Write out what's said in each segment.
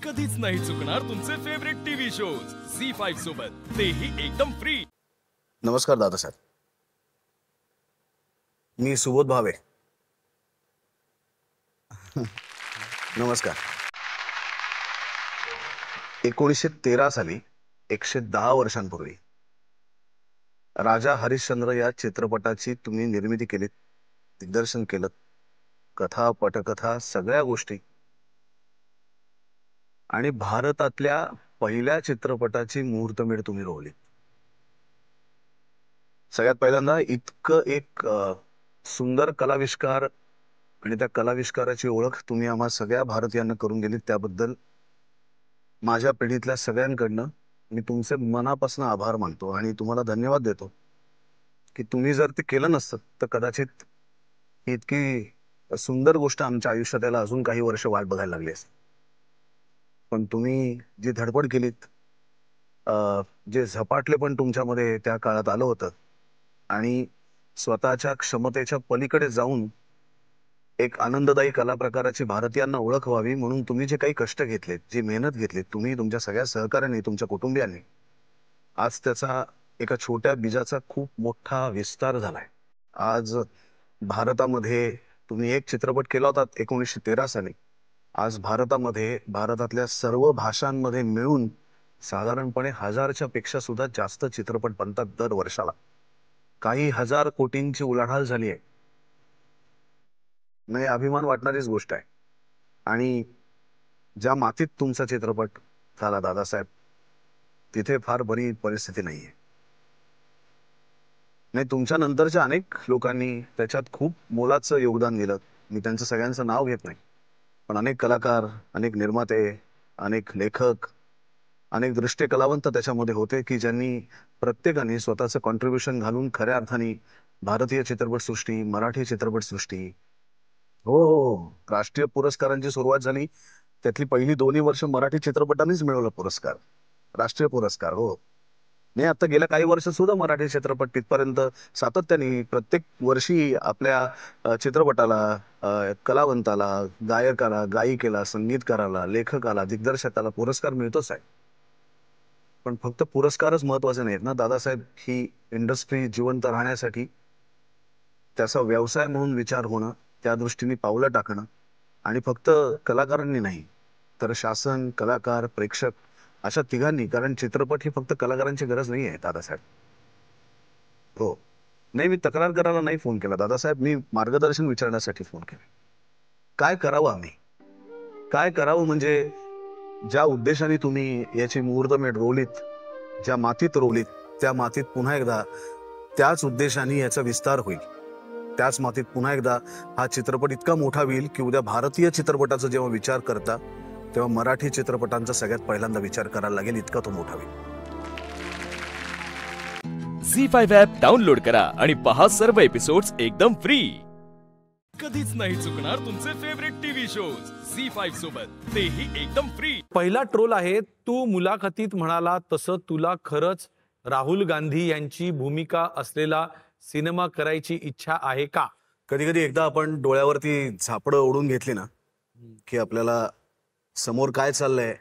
कधीच नाही चुकणार तुमचे फेवरेट टीव्ही शोज झी5 सोबत, तेही एकदम फ्री। नमस्कार दादासाहेब, मी सुबोध भावे। नमस्कार। 1913 साली 110 वर्षांपूर्वी राजा हरिश्चंद्र या चित्रपटाची तुम्ही निर्मिती केलीत, दिग्दर्शन केलं, कथा पटकथा सगळ्या गोष्टी, आणि भारतातल्या पहिल्या चित्रपटाची मुहूर्तमेढ तुम्ही रोवली। सगळ्यात पहिल्यांदा इतकं एक सुंदर कलाविष्कार आणि त्या कलाविष्काराची ओळख तुम्ही आम्हा सगळ्या भारतीयांना करून दिलीत, त्याबद्दल माझ्या पिढीतल्या सगळ्यांकडनं मी तुमचे मनापासून आभार मानतो आणि तुम्हाला धन्यवाद देतो की तुम्ही जर ते केलं नसतं तर कदाचित इतकी सुंदर गोष्ट आमच्या आयुष्यात यायला अजून काही वर्ष वाट बघायला लागली असती। पण तुम्ही जी धडपड केलीत, जे झपाटले पण तुमच्यामध्ये त्या काळात आलं होतं, आणि स्वतःच्या क्षमतेच्या पलीकडे जाऊन एक आनंददायी कला प्रकाराची भारतीयांना ओळख व्हावी म्हणून तुम्ही जे काही कष्ट घेतलेत, जी मेहनत घेतलीत, तुम्ही तुमच्या सगळ्या सहकार्याने, तुमच्या कुटुंबियांनी, आज त्याचा एका छोट्या बीजाचा खूप मोठा विस्तार झालाय। आज भारतामध्ये तुम्ही एक चित्रपट केला होता 1913 साली, आज भारतामध्ये भारतातल्या सर्व भाषांमध्ये मिळून साधारणपणे 1000च्या पेक्षा सुद्धा जास्त चित्रपट बनतात दर वर्षाला। काही हजार कोटींची उलाढाल झाली आहे, नाही अभिमान वाटणारीच गोष्ट आहे। आणि ज्या मातीत तुमचा चित्रपट झाला दादासाहेब, तिथे फार बरी परिस्थिती नाहीये। नाही, तुमच्या नंतरच्या अनेक लोकांनी त्याच्यात खूप मोलाचं योगदान दिलं, मी त्यांचं सगळ्यांचं नाव घेत नाही, पण अनेक कलाकार, अनेक निर्माते, अनेक लेखक, अनेक दृष्टी कलावंत त्याच्यामध्ये होते की ज्यांनी प्रत्येकाने स्वतःचं कॉन्ट्रीब्युशन घालून खऱ्या अर्थाने भारतीय चित्रपटसृष्टी, मराठी चित्रपटसृष्टी, हो, राष्ट्रीय पुरस्कारांची सुरुवात झाली, त्यातली पहिली 2 वर्ष मराठी चित्रपटानेच मिळवला पुरस्कार, राष्ट्रीय पुरस्कार। हो, नाही आता गेल्या काही वर्षात सुद्धा मराठी चित्रपट तिथपर्यंत सातत्याने प्रत्येक वर्षी आपल्या चित्रपटाला, कलावंताला, गायकाला, गायिकेला, संगीतकाराला, लेखकाला, दिग्दर्शकाला पुरस्कार मिळतोच आहे। पण फक्त पुरस्कारच महत्वाचे नाहीत ना दादासाहेब, ही इंडस्ट्री जिवंत राहण्यासाठी त्याचा व्यवसाय म्हणून विचार होणं, त्या दृष्टीने पावलं टाकणं, आणि फक्त कलाकारांनी नाही तर शासन, कलाकार, प्रेक्षक अशा तिघांनी, कारण चित्रपट ही फक्त कलाकारांची गरज नाही आहे दादासाहेब। हो, नाही मी तक्रार करायला नाही फोन केला दादासाहेब, मी मार्गदर्शन विचारण्यासाठी फोन केला। काय करावं आम्ही, काय करावं म्हणजे ज्या उद्देशाने तुम्ही याची मुहूर्तमेढ रोवलीत, ज्या मातीत रोवलीत, त्या मातीत पुन्हा एकदा त्याच उद्देशाने याचा विस्तार होईल, त्याच मातीत पुन्हा एकदा हा चित्रपट इतका मोठा होईल की उद्या भारतीय चित्रपटाचा जेव्हा विचार करता तेव्हा मराठी चित्रपटांचा सगळ्यात पहिल्यांदा विचार करायला लागेल, इतका तो मोठा होईल। झी5 ॲप डाउनलोड करा आणि पहा सर्व एपिसोड्स एकदम फ्री। कधीच नाही चुकणार तुमचे फेवरेट टीव्ही शोज झी5 सोबत, तेही एकदम फ्री। पहिला ट्रोल आहे, तू मुलाखतीत म्हणाला तसं तुला खरंच राहुल गांधी यांची भूमिका असलेला सिनेमा करायची इच्छा आहे का? कधी कधी एकदा आपण डोळ्यावरती झापडं ओढून घेतली ना की आपल्याला समोर काय चाललंय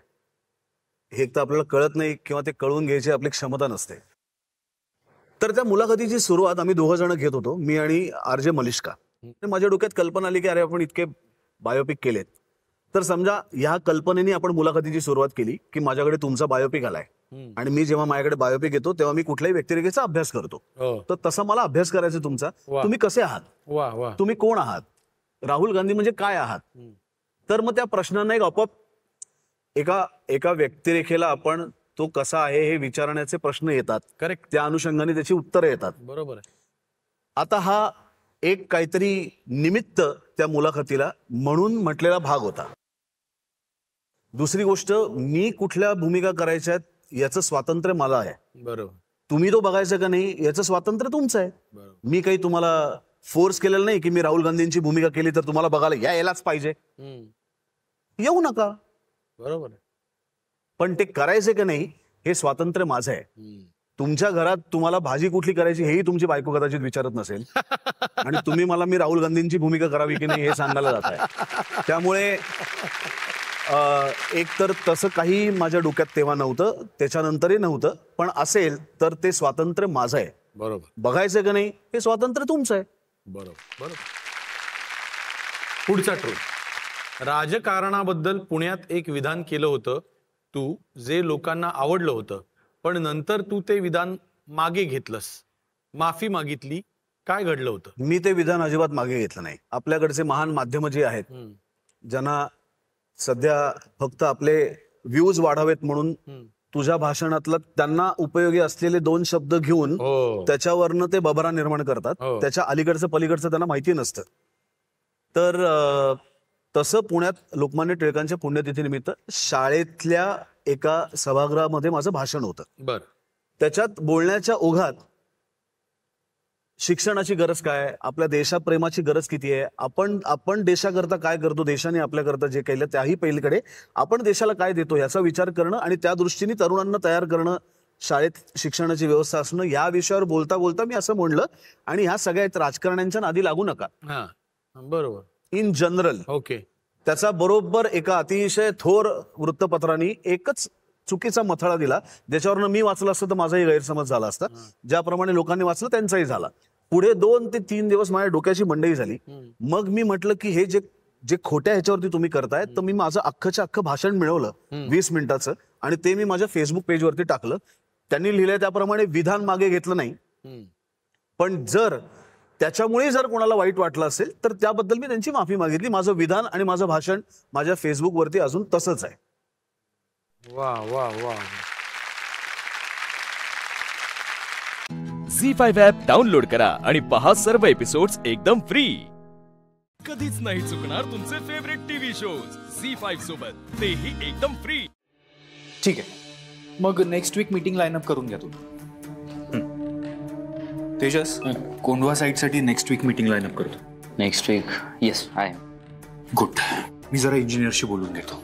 हे एकदा आपल्याला कळत नाही, किंवा ते कळून घ्यायची आपली क्षमता नसते। तर त्या मुलाखतीची सुरुवात आम्ही 2 जण घेत होतो, मी आणि आरजे मलिष्का। माझ्या डोक्यात कल्पना आली की अरे आपण इतके बायोपिक केलेत, तर समजा ह्या कल्पनेने आपण मुलाखतीची सुरुवात केली की माझ्याकडे तुमचा बायोपिक आलाय, आणि मी जेव्हा माझ्याकडे बायोपिक येतो तेव्हा मी कुठल्याही व्यक्तिरेखेचा अभ्यास करतो, तर तसा मला अभ्यास करायचा तुमचा, तुम्ही कसे आहात, तुम्ही कोण आहात, राहुल गांधी म्हणजे काय आहात। तर मग त्या प्रश्नांना एक आपोआप एका व्यक्तिरेखेला आपण तो कसा आहे हे विचारण्याचे प्रश्न येतात, करेक्ट, त्या अनुषंगाने त्याची उत्तरं येतात, बरोबर आहे। आता हा एक काहीतरी निमित्त त्या मुलाखतीला म्हणून म्हटलेला भाग होता। दुसरी गोष्ट, मी कुठल्या भूमिका करायच्या याचं स्वातंत्र्य मला आहे, बरोबर, तुम्ही तो बघायचं का नाही याचं स्वातंत्र्य तुमचं आहे, मी काही तुम्हाला फोर्स केलेलं नाही की मी राहुल गांधींची भूमिका केली तर तुम्हाला बघायला यायलाच पाहिजे, येऊ नका, बरोबर आहे, पण ते करायचे का नाही हे स्वातंत्र्य माझं आहे। तुमच्या घरात तुम्हाला भाजी कुठली करायची हेही तुमची बायको कदाचित विचारत नसेल, आणि तुम्ही मला मी राहुल गांधींची भूमिका करावी की नाही हे सांगायला जात आहे। त्यामुळे एक तर तसं काही माझ्या डोक्यात तेव्हा नव्हतं, त्याच्यानंतरही नव्हतं. पण असेल तर ते स्वातंत्र्य माझं आहे. बरोबर बघायचं का नाही हे स्वातंत्र्य तुमचं आहे. बरोबर बरोबर. पुढचा ट्रोल. राजकारणाबद्दल पुण्यात एक विधान केलं होतं तू, जे लोकांना आवडलं होतं, पण नंतर तू ते विधान मागे घेतलंस, माफी मागितली. काय घडलं होतं? मी ते विधान अजिबात मागे घेतलं नाही. आपल्याकडचे महान माध्यम जे आहेत, ज्यांना सध्या फक्त आपले व्ह्यूज वाढावेत म्हणून तुझ्या भाषणातलं त्यांना उपयोगी असलेले 2 शब्द घेऊन त्याच्यावरनं ते बबरा निर्माण करतात. त्याच्या अलीकडचं पलीकडचं त्यांना माहिती नसतं. तर तसं पुण्यात लोकमान्य टिळकांच्या पुण्यतिथीनिमित्त शाळेतल्या एका सभागृहामध्ये माझं भाषण होतं. बर. त्याच्यात बोलण्याच्या ओघात शिक्षणाची गरज काय, आपल्या देशप्रेमाची गरज किती आहे, आपण देशाकरता काय करतो, देशाने आपल्याकरता जे केलं त्याही पहिलीकडे आपण देशाला काय देतो याचा विचार करणं आणि त्या दृष्टीने तरुणांना तयार करणं, शाळेत शिक्षणाची व्यवस्था असणं, या विषयावर बोलता बोलता मी असं म्हणलं. आणि ह्या सगळ्या राजकारण्यांच्या नादी लागू नका. बरोबर. In general. ओके. त्याचा बरोबर एका अतिशय थोर वृत्तपत्रांनी एकच चुकीचा मथळा दिला, ज्याच्यावरनं मी वाचलं असतं तर माझाही गैरसमज झाला असता. ज्याप्रमाणे लोकांनी वाचलं त्यांचाही झाला. पुढे 2 ते 3 दिवस माझ्या डोक्याची मंडई झाली. मग मी म्हटलं की हे जे खोट्या ह्याच्यावरती तुम्ही करताय, तर मी माझं अख्खच्या अख्खं भाषण मिळवलं 20 मिनिटाचं आणि ते मी माझ्या फेसबुक पेजवरती टाकलं. त्यांनी लिहिलंय त्याप्रमाणे विधान मागे घेतलं नाही, पण त्याच्यामुळे जर कोणाला वाईट वाटलं असेल तर त्याबद्दल मी त्यांची माफी मागितली. माझं विधान आणि माझं भाषण माझ्या फेसबुकवरती अजून तसंच आहे. वा वा वा. झी5 ॲप डाउनलोड करा आणि पहा सर्व एपिसोड्स एकदम फ्री. कधीच नाही चुकणार तुमचे फेवरेट टीव्ही शोज झी5 सोबत, तेही एकदम फ्री. ठीक आहे, मग नेक्स्ट वीक मीटिंग लाईनअप करून घ्या तुम्ही. तेजस, कोंढवा साईटसाठी नेक्स्ट वीक मीटिंग लाईनअप करतो. Next week? येस, आहे. गुड. मी जरा इंजिनियरशी बोलून घेतो.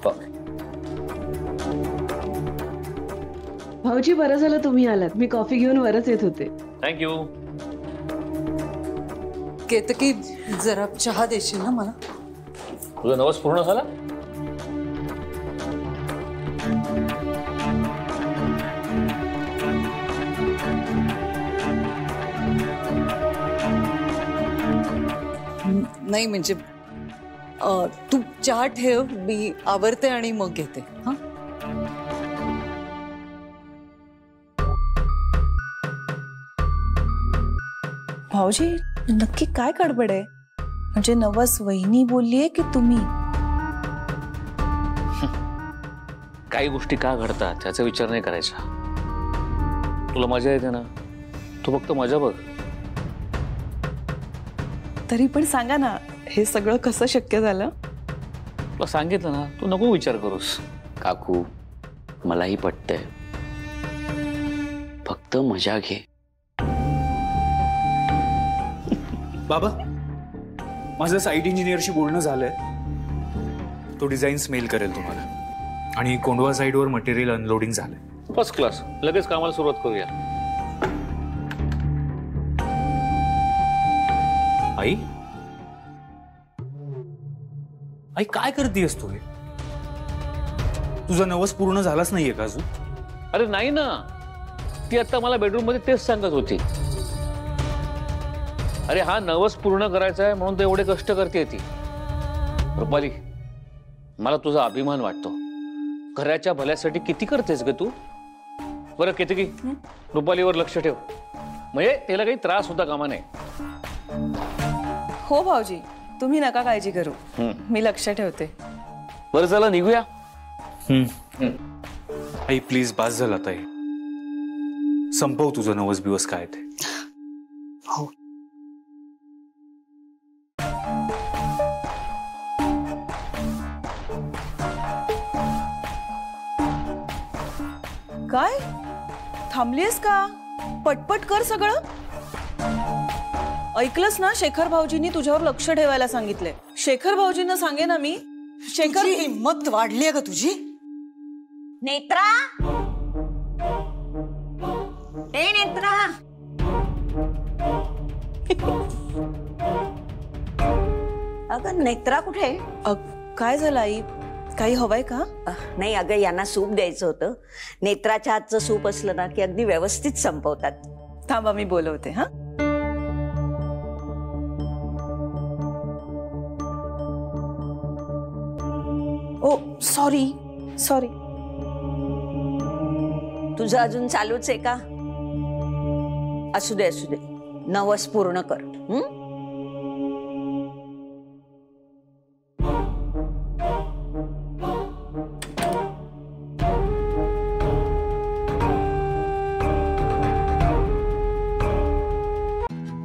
भाऊजी, बरं झालं तुम्ही आलात. मी कॉफी घेऊन वरच येत होते. थँक्यू. केतकी, जरा चहा देशील ना मला? तुझं नवस पूर्ण झाला? नाही म्हणजे तू चहा ठेव, मी आवरते आणि मग घेते. हा, भाऊजी, नक्की काय गडबड आहे? म्हणजे नवस वहिनी बोललीये की तुम्ही? काही गोष्टी का घडतात त्याचा विचार नाही करायचा. तुला मजा येते ना, तू फक्त मजा बघ. तरी पण सांगा ना, हे सगळं कसं शक्य झालं? तुला सांगितलं ना, तू नको विचार करूस. काकू, मलाही पटतंय, फक्त मजा घे. बाबा, माझं साईट इंजिनियरशी बोलणं झालंय. तो डिझाईन्स मेल करेल तुम्हाला. आणि कोंढवा साईडवर मटेरियल अनलोडिंग झालंय. First class. लगेच कामाला सुरुवात करूया. आई, आई काय करतेस तू? तुझा नवस पूर्ण झालाच नाहीये का अजून? अरे नाही ना, ती आता मला बेडरूम मध्ये तेच सांगत होती. अरे हा नवस पूर्ण करायचा आहे म्हणून तर एवढे कष्ट करते ती. रुपाली, मला तुझा अभिमान वाटतो. घराच्या भल्यासाठी किती करतेस ग तू. बरं केतकी, रुपालीवर लक्ष ठेव, म्हणजे तिला काही त्रास होता कामा नये. हो भाऊजी, तुम्ही नका काळजी करू, मी लक्ष ठेवते. बरं चला निघूया. आई प्लीज, बास झाला ताई. संपव तुझं नवस बिवस काय ते. हो. काय थांबलीस का? पटपट कर सगळं. ऐकलंस ना, शेखर भाऊजींनी तुझ्यावर लक्ष ठेवायला सांगितलंय. शेखर भाऊजींना सांगे ना मी. शेखर, हिम्मत वाढली आहे का तुझी? नेत्रा, ए नेत्रा, अगं नेत्रा कुठे? काय झालं आई? काही हवंय का? नाही अगं, यांना सूप द्यायचं होतं. नेत्राच्या हातचं सूप असलं ना की अगदी व्यवस्थित संपवतात. थांबा मी बोलवते. हा ओ सॉरी सॉरी. तुझं अजून चालूच आहे का? असू दे असू दे, नवस पूर्ण कर.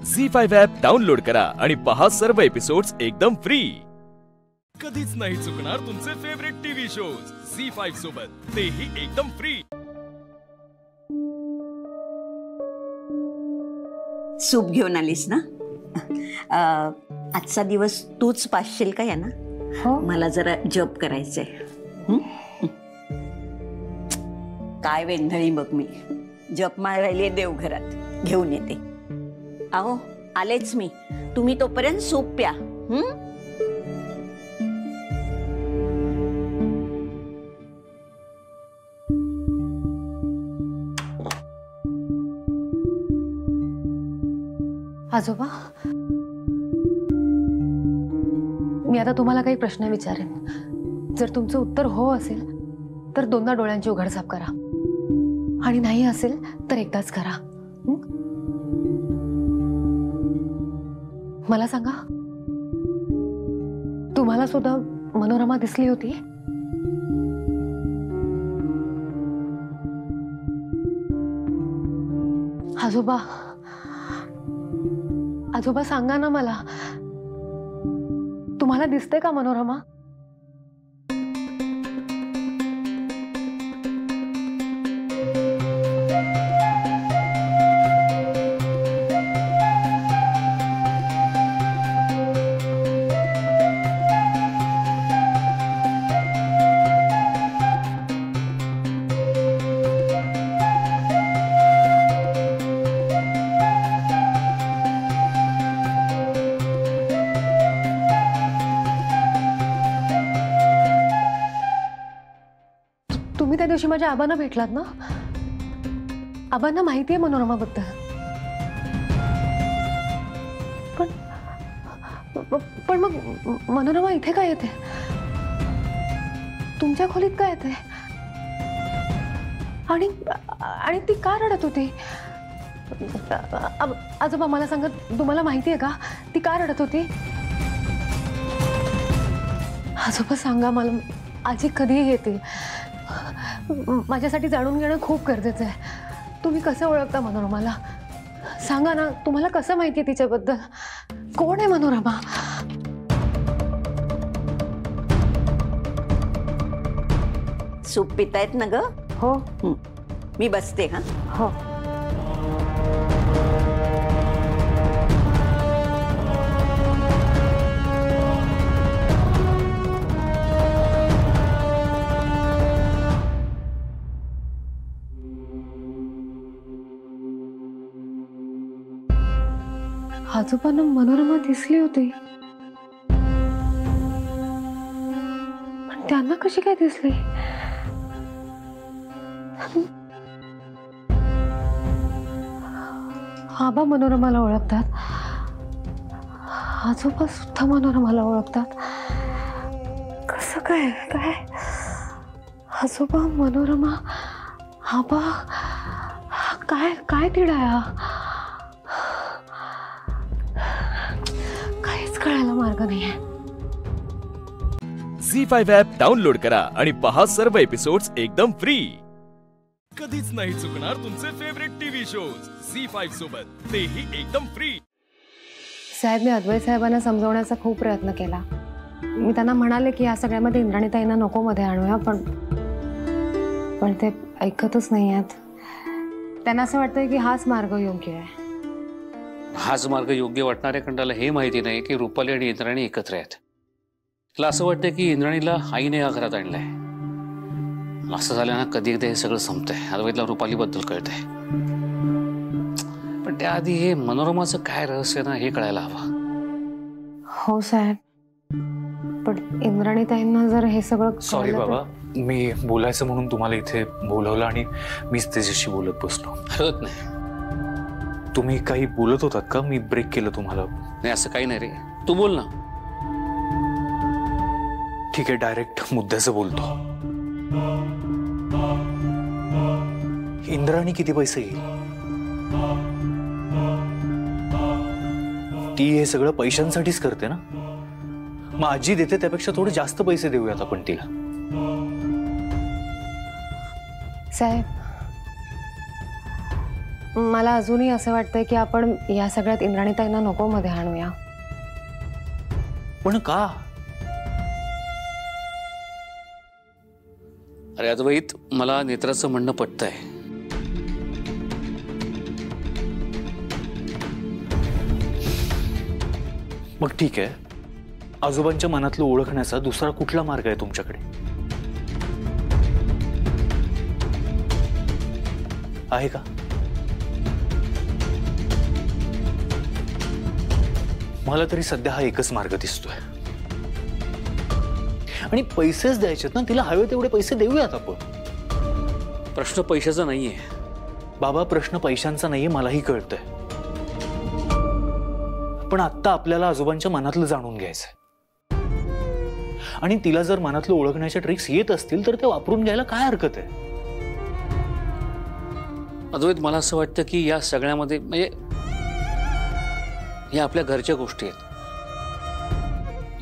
झी5 ॲप डाउनलोड करा आणि पहा सर्व एपिसोड्स एकदम फ्री. कधीच नाही चुकणार तुमचे फेवरेट टीव्ही शोज झी5 सोबत, तेही एकदम फ्री. सूप घेऊन आलीस ना? आजचा दिवस तूच पाचशील का यांना? हो. मला जरा जप करायचंय. काय वेंधळी बघ मी. जपमाळ राहिली देवघरात, घेऊन येते. अहो आलेच मी, तुम्ही तोपर्यंत सूप प्या. आजोबा, मी आता तुम्हाला काही प्रश्न विचारेन. जर तुमचं उत्तर हो असेल तर दोनदा डोळ्यांची उघडझाप करा, आणि नाही असेल तर एकदाच करा. मला सांगा, तुम्हाला सुद्धा मनोरमा दिसली होती? आजोबा, आजोबा सांगा ना मला, तुम्हाला दिसते का मनोरमा? तुम्ही त्या दिवशी माझ्या आबांना भेटलात ना? आबांना माहिती आहे मनोरमाबद्दल. पण मग मनोरमा इथे काय येते? तुमच्या खोलीत काय येते? आणि ती का रडत होती? आजोबा मला सांगा, तुम्हाला माहिती आहे का ती का रडत होती? आजोबा सांगा मला, आजी कधीही येते. माझ्यासाठी जाणून घेणं खूप गरजेचं आहे. तुम्ही कसं ओळखता मनोरमाला? सांगा ना, तुम्हाला कसं माहिती आहे तिच्याबद्दल? कोण आहे मनोरमा? सूप पितायत ना ग? हो. मी बसते. हा हो. आजोबांना मनोरमा दिसली होती, पण त्यांना कशी काय दिसली? आबा मनोरमाला ओळखतात, आजोबा सुद्धा मनोरमाला ओळखतात. कसं काय? काय आजोबा, मनोरमा, आबा, काय काय तिळाया? कळायला मार्ग नाहीये. झी5 ॲप डाउनलोड करा आणि पहा सर्व एपिसोड्स एकदम फ्री. कधीच नाही चुकणार तुमचे फेवरेट टीव्ही शोज झी5 सोबत, तेही एकदम फ्री. साहेब, मी अद्वैत साहेबांना समजवण्याचा खूप प्रयत्न केला. मी त्यांना म्हणाले की या सगळ्यामध्ये इंद्राणीताईंना नको मध्ये आणूया, पण ते ऐकतच नाही आहेत. त्यांना असं वाटतंय की हाच मार्ग योग्य आहे. हाच मार्ग योग्य वाटणाऱ्या खंडाला हे माहिती नाही की रुपाली आणि इंद्राणी एकत्र आहेत. तिला असं वाटतं की इंद्राणीला आईने या घरात आणलंय. असं झालं ना, कधी एकदा हे सगळं संपतंय. अद्वैतला रुपालीबद्दल कळतंय, पण त्याआधी हे मनोरमाचं काय रहस्य ना हे कळायला हवं. हो साहेब, पण इंद्राणीताईंना जर हे सगळं सॉरी कळलं तर- बाबा, मी बोलायचं म्हणून तुम्हाला इथे बोलवलं आणि मीच त्याच्याशी बोलत बसलो. हरकत नाही. तुम्ही काही बोलत होतात का? मी ब्रेक केलं तुम्हाला? नाही असं काही नाही रे, तू बोल ना. ठीक आहे, डायरेक्ट मुद्द्याचं बोलतो. इंद्राणी किती पैसे घेईल? ती हे सगळं पैशांसाठीच करते ना. मग आजी देते त्यापेक्षा थोडे जास्त पैसे देऊयात आपण तिला. साहेब, मला अजूनही असं वाटतंय की आपण या सगळ्यात इंद्राणीताईंना नको मध्ये आणूया. पण का? अरे अद्वैत, मला नेत्राचं म्हणणं पटतंय. मग ठीक आहे, आजोबांच्या मनातलं ओळखण्याचा दुसरा कुठला मार्ग आहे तुमच्याकडे? आहे का? मला तरी सध्या हा एकच मार्ग दिसतोय. आणि पैसेच द्यायचेत ना तिला, हवे तेवढे पैसे देऊयात आपण. प्रश्न पैशाचा नाहीये बाबा, प्रश्न पैशांचा नाहीये, मलाही कळतंय. पण आत्ता आपल्याला आजोबांच्या मनातलं जाणून घ्यायचंय. आणि तिला जर मनातलं ओळखण्याच्या ट्रिक्स येत असतील तर ते वापरून घ्यायला काय हरकत आहे? अद्वैत, मला असं वाटतं की या सगळ्यामध्ये म्हणजे या आपल्या घरच्या गोष्टी आहेत.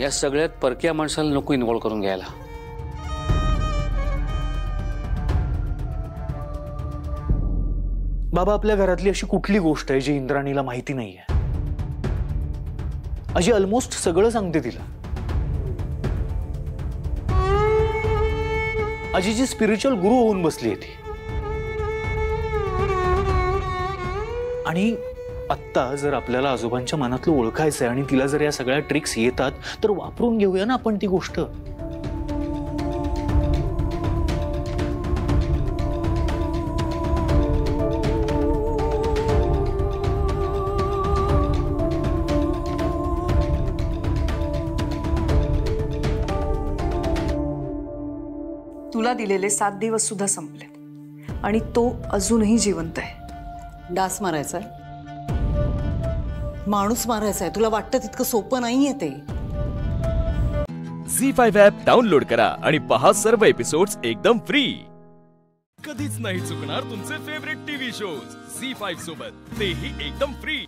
या सगळ्यात परक्या माणसाला नको इन्व्हॉल्व करून घ्यायला. बाबा, आपल्या घरातली अशी कुठली गोष्ट आहे जी इंद्राणीला माहिती नाहीये? अशी ऑलमोस्ट सगळं सांगते तिला. आजीची स्पिरिच्युअल गुरु होऊन बसली आहे ती. आणि आत्ता जर आपल्याला आजोबांच्या मनातलं ओळखायचंय आणि तिला जर या सगळ्या ट्रिक्स येतात तर वापरून घेऊया ना आपण ती गोष्ट. तुला दिलेले 7 दिवस सुद्धा संपले आणि तो अजूनही जिवंत आहे. डास मारायचा आहे, माणूस मारायचा आहे. तुला वाटतं तितकं सोपं नाहीये ते. झी5 ॲप डाउनलोड करा आणि पहा सर्व एपिसोड्स एकदम फ्री. कधीच नाही चुकणार तुमचे फेवरेट टीव्ही शोज झी5 सोबत, तेही एकदम फ्री.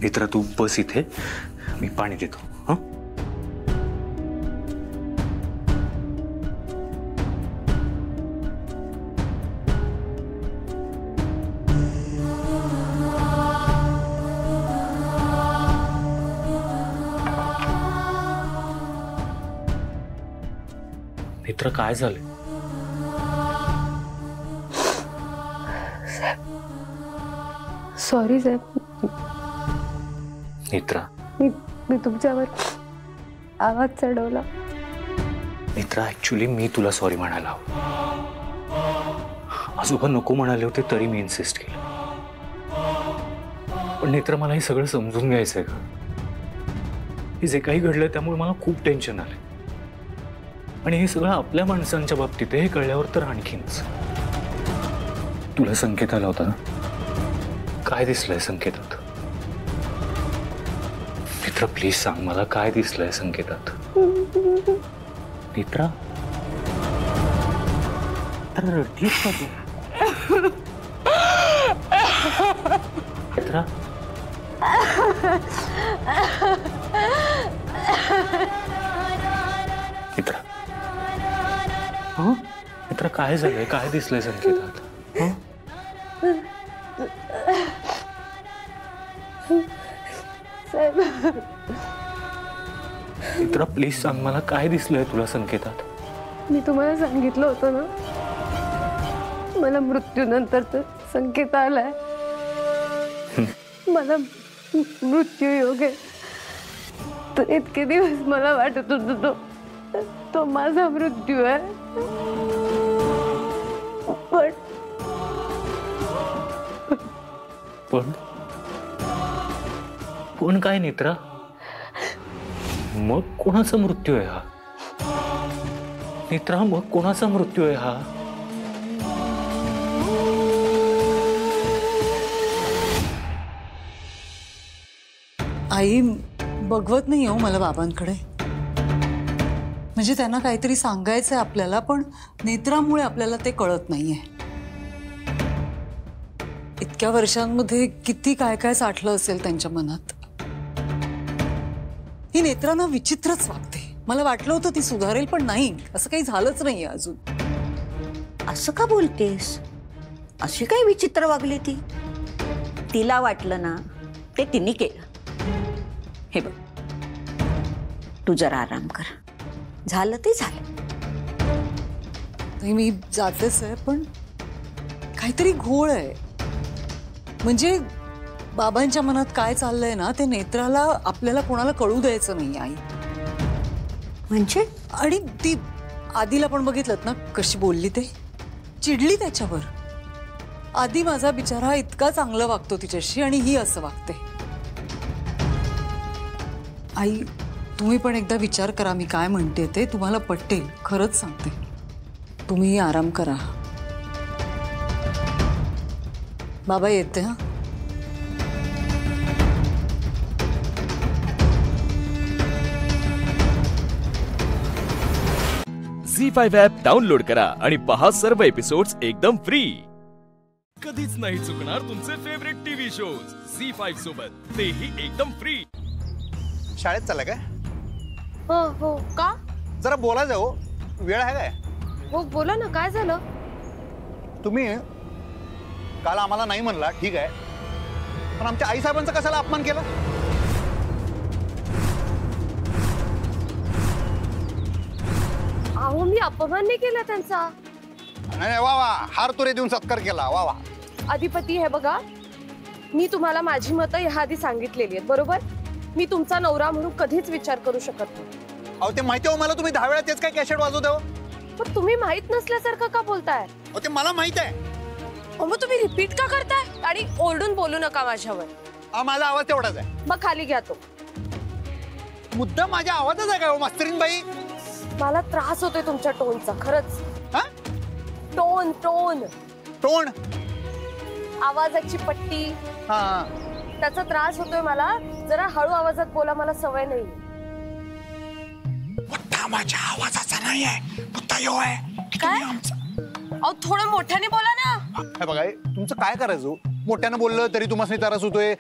मित्रा, तू बस इथे, मी पाणी देतो. हा, मित्र, काय झालं? सॉरी साहेब, मित्रा, मी तुमच्यावर आवाज चढवला. मित्रा, ऍक्च्युली मी तुला सॉरी म्हणायला हवं. आजोबा नको म्हणाले होते तरी मी इन्सिस्ट केलं. पण नेत्र, मला हे सगळं समजून घ्यायचंय का? हे जे काही घडलंय त्यामुळे मला खूप टेन्शन आलंय. आणि हे सगळं आपल्या माणसांच्या बाबतीत आहे, हे कळल्यावर तर आणखीनच. तुला संकेत आला होता ना? काय दिसलंय संकेतात? मित्रा, प्लीज सांग मला, काय दिसलंय संकेतात? मित्रा, अरे रडतीस का तू? मित्रा, मित्रा, मित्रा, काय झालंय? काय दिसलंय संकेतात? मित्रा, प्लीज सांग मला, काय दिसलंय तुला संकेतात? मी तुम्हाला सांगितलं होतं ना, मला मृत्यूनंतरचा संकेत आलाय. मला मृत्यू योग आहे. तर इतके दिवस मला वाटत होतं तो माझा मृत्यू आहे. पण काय नेत्रा, मग कोणाचा मृत्यू आहे हा? नेत्रा, मग कोणाचा मृत्यू आहे हा? आई बघवत नाही हो मला बाबांकडे. म्हणजे त्यांना काहीतरी सांगायचंय आपल्याला, पण नेत्रामुळे आपल्याला ते कळत नाहीये. इतक्या वर्षांमध्ये किती काय काय साठलं असेल त्यांच्या मनात. ही नेत्रांना विचित्रच वागते. मला वाटलं होतं ती सुधारेल, पण नाही, असं काही झालंच नाहीये अजून. असं का बोलतेस? अशी काय विचित्र वागली ती? तिला वाटलं ना ते तिने केलं. हे बघ, तू जरा आराम कर. झालं ते झालं. मी जातेच आहे, पण काहीतरी घोळ आहे. म्हणजे बाबांच्या मनात काय चाललंय ना, ते नेत्राला आपल्याला कोणाला कळू द्यायचं नाही आई. म्हणजे? आणि ती आधीला पण बघितलं ना कशी बोलली, ते चिडली त्याच्यावर. आधी माझा बिचारा इतका चांगला वागतो तिच्याशी, आणि ही असं वागते. आई तुम्ही पण एकदा विचार करा, मी काय म्हणते ते तुम्हाला पटेल. खरंच सांगते. तुम्ही आराम करा. बाबा येते. हा, झी5 ॲप डाउनलोड करा आणि पहा सर्व एपिसोड्स एकदम फ्री. कधीच नाही चुकणार तुमचे फेवरेट टीव्ही शोज झी5 सोबत, तेही एकदम फ्री. शाळेत चालला काय? हो. का? जरा बोलायचं हो, वेळ आहे काय? हो बोला ना, काय झालं? तुम्ही काल आम्हाला नाही म्हणला, ठीक आहे, पण आमच्या आईसाहेबांचा कशाला अपमान केला? अहो मी अपमान नाही केला त्यांचा. नाही वा वा, हार तुरे देऊन सत्कार केला. वा वा. अधिपती हे बघा, मी तुम्हाला माझी मतं ह्या आधी सांगितलेली आहेत, बरोबर? मी तुमचा नवरा म्हणून कधीच विचार करू शकत नाही. अहो ते माहिती हो मला, तुम्ही 10 वेळा तेच काय कॅसेट वाजवते हो. पण तुम्ही माहित नसल्यासारखं का बोलताय? अहो ते मला माहित आहे. मग तुम्ही रिपीट का करताय? आणि ओरडून बोलू नका माझ्यावर. माझा आवाज तेवढाच आहे. मग खाली घ्या तो. मुद्दा माझ्या आवाजच आहे काय हो मास्तरीन बाई? मला त्रास होतोय तुमच्या टोनचा, खरंच. टोन टोन टोन आवाजाची पट्टी, त्याचा त्रास होतोय मला. जरा हळू आवाजात बोला, मला सवय नाही. मुद्दा माझ्या आवाजाचा नाही आहे, मुद्दा यो आहे. काय? अहो थोडं मोठ्याने बोला ना. हे बघा, तुमचं काय करायचं? मोठ्यानं बोललं तरी तुम्हाला त्रास होतोय,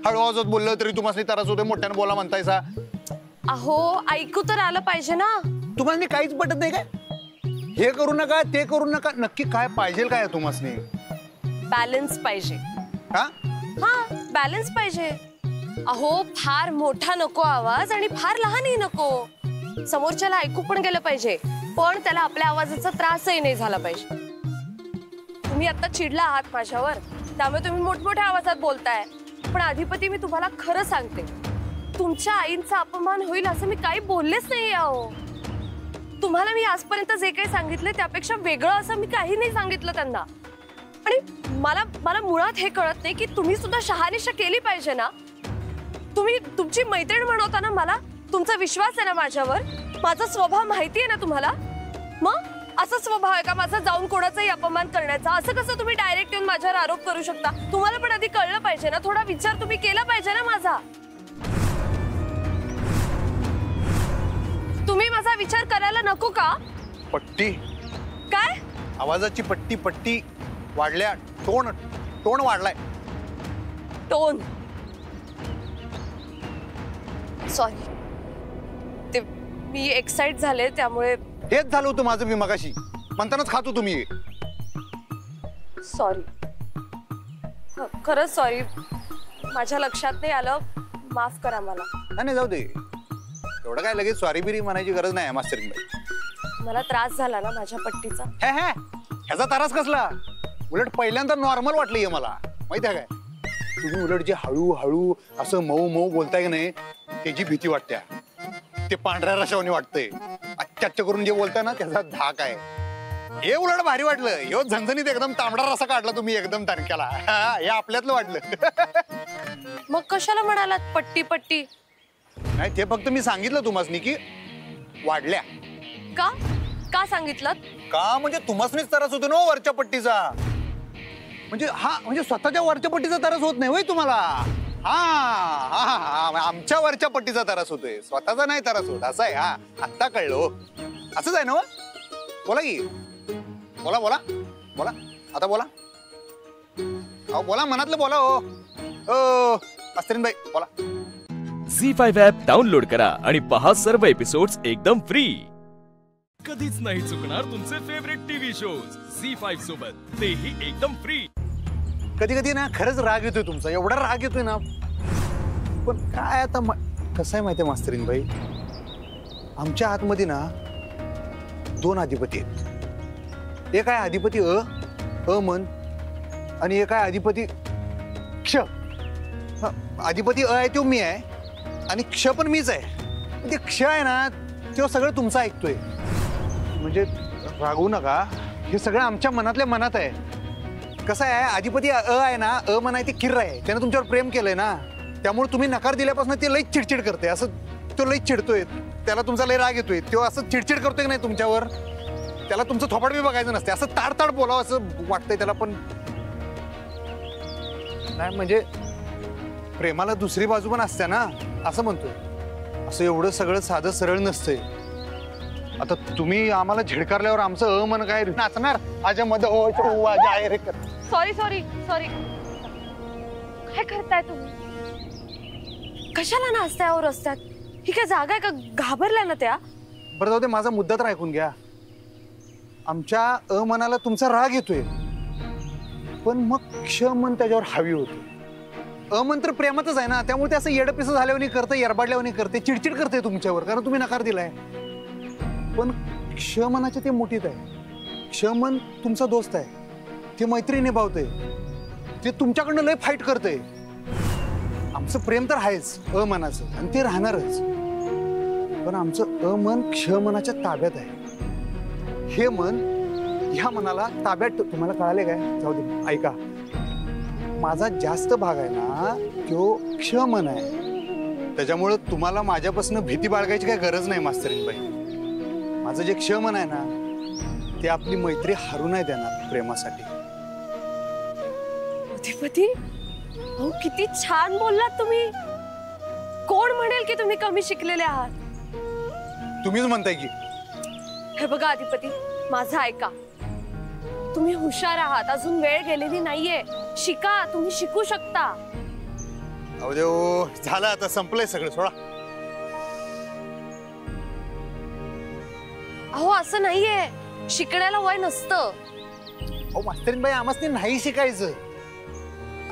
हळू आवाजात बोललं तरी तुम्हाला त्रास होतोय. मोठ्यानं बोला म्हणतायसा. अहो ऐकू तर आलं पाहिजे ना. तुम्हाला मी काहीच पटत नाही काय? हे करू नका, ते करू नका, नक्की काय पाहिजे काय तुम्हाला? बॅलन्स पाहिजे. हा, बॅलन्स पाहिजे. अहो फार मोठा नको आवाज आणि फार लहानही नको. समोरच्याला ऐकू पण गेलं पाहिजे, पण त्याला आपल्या आवाजाचा त्रासही नाही झाला पाहिजे. तुम्ही आता चिडला आहात माझ्यावर, त्यामुळे तुम्ही मोठमोठ्या आवाजात बोलताय. पण अधिपती मी तुम्हाला खरं सांगते, तुमच्या आईंचा अपमान होईल असं मी काही बोललेच नाही. अहो तुम्हाला मी आजपर्यंत जे काही सांगितलं त्यापेक्षा वेगळं असं मी काही नाही सांगितलं त्यांना. आणि मला मला मुळात हे कळत नाही की तुम्ही सुद्धा शहानिशा केली पाहिजे ना. तुम्ही तुमची मैत्रीण म्हणवताना मला तुमचा विश्वास आहे ना माझ्यावर, माझा स्वभाव माहिती आहे ना तुम्हाला. मग असा स्वभाव आहे का माझा जाऊन कोणाचाही अपमान करण्याचा? असं कसं तुम्ही डायरेक्ट येऊन माझ्यावर आरोप करू शकता? तुम्हाला पण आधी कळलं पाहिजे ना, थोडा विचार तुम्ही केला पाहिजे ना माझा. तुम्ही माझा विचार करायला नको का? पट्टी काय? आवाजाची पट्टी पट्टी वाढल्या, टोन टोन वाढलाय. टोन सॉरी, ते मी एक्साइट झाले त्यामुळे. हेच झालं होतं माझं मी मगाशी, म्हणतानाच खातो तुम्ही. सॉरी, खरंच सॉरी, माझ्या लक्षात नाही आलं, माफ करा मला. नाही जाऊ दे, एवढं काय लगेच सॉरी बिरी म्हणायची गरज नाही मास्तरीन बाई. मला त्रास झाला ना माझ्या पट्टीचा. ह्याचा त्रास कसला? उलट पहिल्यांदा नॉर्मल वाटलंय मला, माहिती आहे काय? तुम्ही उलट जे हळू हळू असं मऊ मऊ बोलताय की नाही, त्याची भीती वाटते. ते पांढऱ्या रशावणी वाटतंय. अत्याच्या करून जे बोलताय ना त्याचा धाक आहे. हे उलट भारी वाटलं. ह्यो झणझणीत एकदम तांबडा रसा काढला तुम्ही एकदम तणक्याला. हे आपल्यातलं वाटलं. मग कशाला म्हणालात पट्टी पट्टी? नाही ते फक्त मी सांगितलं तुम्हासनी की वाढल्या. का का सांगितलं? का म्हणजे तुम्हासनीच त्रास होतो ना वरच्या पट्टीचा. म्हणजे स्वतःच्या वरच्या पट्टीचा त्रास होत नाही होय तुम्हाला? हा आमच्या वरच्या पट्टीचा त्रास होतोय, स्वतःचा नाही त्रास होत. असं आहे. हा आत्ता कळलो. असंच आहे ना? बोला की, बोला बोला बोला, आता बोला. अहो बोला, मनातलं बोला. हो अस्त्रीन बाई बोला. झी5 ॲप डाउनलोड करा आणि पहा सर्व एपिसोड्स एकदम फ्री. कधीच नाही चुकणार तुमचे फेवरेट टीव्ही शोज झी5 सोबत, तेही एकदम फ्री. कधी कधी ना खरंच राग येतोय तुमचा, एवढा राग येतोय ना. पण काय आता कसं आहे माहितीये मास्तरीन बाई, आमच्या आतमध्ये ना 2 अधिपती आहेत. एक आहे अधिपती अमन आणि एक आहे अधिपती क्ष. अधिपती आहे तो मी आहे आणि क्ष पण मीच आहे. ते क्ष आहे ना तो सगळं तुमचं ऐकतोय. म्हणजे रागवू नका, हे सगळं आमच्या मनातल्या मनात आहे. कसं आहे, अधिपती आहे ना, मन आहे ते किर्र आहे. त्यानं तुमच्यावर प्रेम केलंय ना, त्यामुळे तुम्ही नकार दिल्यापासून ते लई चिडचिड करते. असं तो लई चिडतोय, त्याला तुमचा लई राग येतोय. तो असं चिडचिड करतोय की नाही तुमच्यावर, त्याला तुमचं थोपाड बी बघायचं नसते. असं ताडताड बोलावं असं वाटतंय त्याला. पण नाही म्हणजे प्रेमाला दुसरी बाजू पण असते ना, असं म्हणतोय. असं एवढं सगळं साधं सरळ नसतंय. आता तुम्ही आम्हाला झिडकारल्यावर आमचं मन काय नाचणार? आजा मध रे. Sorry sorry sorry. काय करताय तुम्ही? कशाला नाचताय हो रस्त्यात? ही काय जागा आहे का? घाबरल्या ना त्या? बरं जाऊ दे, माझा मुद्दा तर ऐकून घ्या. आमच्या अमनाला तुमचा राग येतोय, पण मग क्षमन त्याच्यावर हवी होती. अमन तर प्रेमातच आहे ना, त्यामुळे ते असं येडपिसं झाल्यावर करते, येरबाडल्यावर करते, चिडचिड करते तुमच्यावर, कारण तुम्ही नकार दिलाय. पण क्षमनाचे ते मोठीत आहे. क्षमन तुमचा दोस्त आहे, ते मैत्री निभावते, ते तुमच्याकडनं लय फाईट करते. आमचं प्रेम तर आहेच अमनाचं आणि ते राहणारच. पण आमचं अमन क्षमनाच्या ताब्यात आहे. हे मन ह्या मनाला ताब्यात, तुम्हाला कळाले काय? जाऊ दे, ऐका. माझा जास्त भाग आहे ना तो क्षमन आहे. त्याच्यामुळे तुम्हाला माझ्यापासून भीती बाळगायची काही गरज नाही मास्तरीन बाई. माझं जे क्षमन आहे ना ते आपली मैत्री हरू नाही देणार प्रेमासाठी. अधिपती, अहो किती छान बोललात तुम्ही. कोण म्हणेल की तुम्ही कमी शिकलेले आहात? तुम्हीच म्हणताय की. हे बघा अधिपती, माझं ऐका. तुम्ही हुशार आहात, अजून वेळ गेलेली नाहीये. शिका, तुम्ही शिकू शकता. अहो देव, झालं आता, संपलंय सगळं, सोडा. अहो असं नाहीये, शिकण्याला वय नसतं. अहो मास्तरीन बाई, आम्हाला नाही शिकायचं.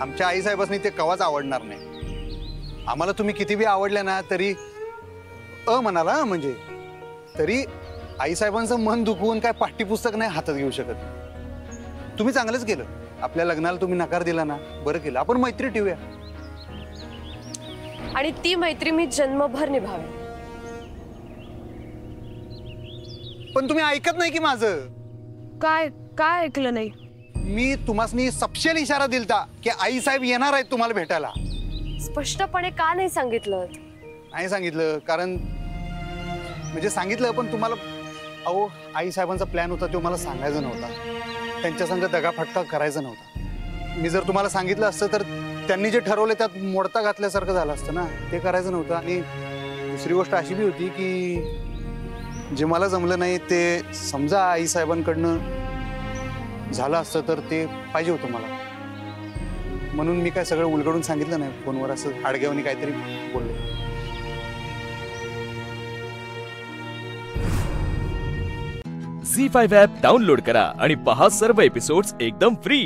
आमच्या आई साहेबांनी ते कवाच आवडणार नाही. आम्हाला तुम्ही किती बी आवडल्या ना तरी म्हणाला म्हणजे तरी आई साहेबांचं मन दुखवून काय पाठ्यपुस्तक नाही हातात घेऊ शकत. तुम्ही चांगलंच केलं, आपल्या लग्नाला तुम्ही नकार दिला ना, बरं केलं. आपण मैत्री ठेवूया आणि ती मैत्री मी जन्मभर निभावेन. पण तुम्ही ऐकत नाही की माझं. काय काय ऐकलं नाही? मी तुम्हासनी सपशेल इशारा दिलता की आई साहेब येणार आहेत तुम्हाला भेटायला. स्पष्टपणे का नाही सांगितलं? नाही सांगितलं कारण म्हणजे सांगितलं पण तुम्हाला, अहो आई साहेबांचा प्लॅन होता तो मला सांगायचा नव्हता. त्यांच्या संग दगाफटका करायचा नव्हता. मी जर तुम्हाला सांगितलं असतं तर त्यांनी जे ठरवले त्यात मोडता घातल्यासारखं झालं असतं ना, ते करायचं नव्हतं. आणि दुसरी गोष्ट अशी बी होती की जे मला जमलं नाही ते समजा आई साहेबांकडनं झालं असतं तर ते पाहिजे होतं मला. म्हणून मी काय सगळं उलगडून सांगितलं नाही फोनवर, असं आडग्यावनी काहीतरी बोलले. झी5 ॲप डाउनलोड करा आणि पहा सर्व एपिसोड्स एकदम फ्री.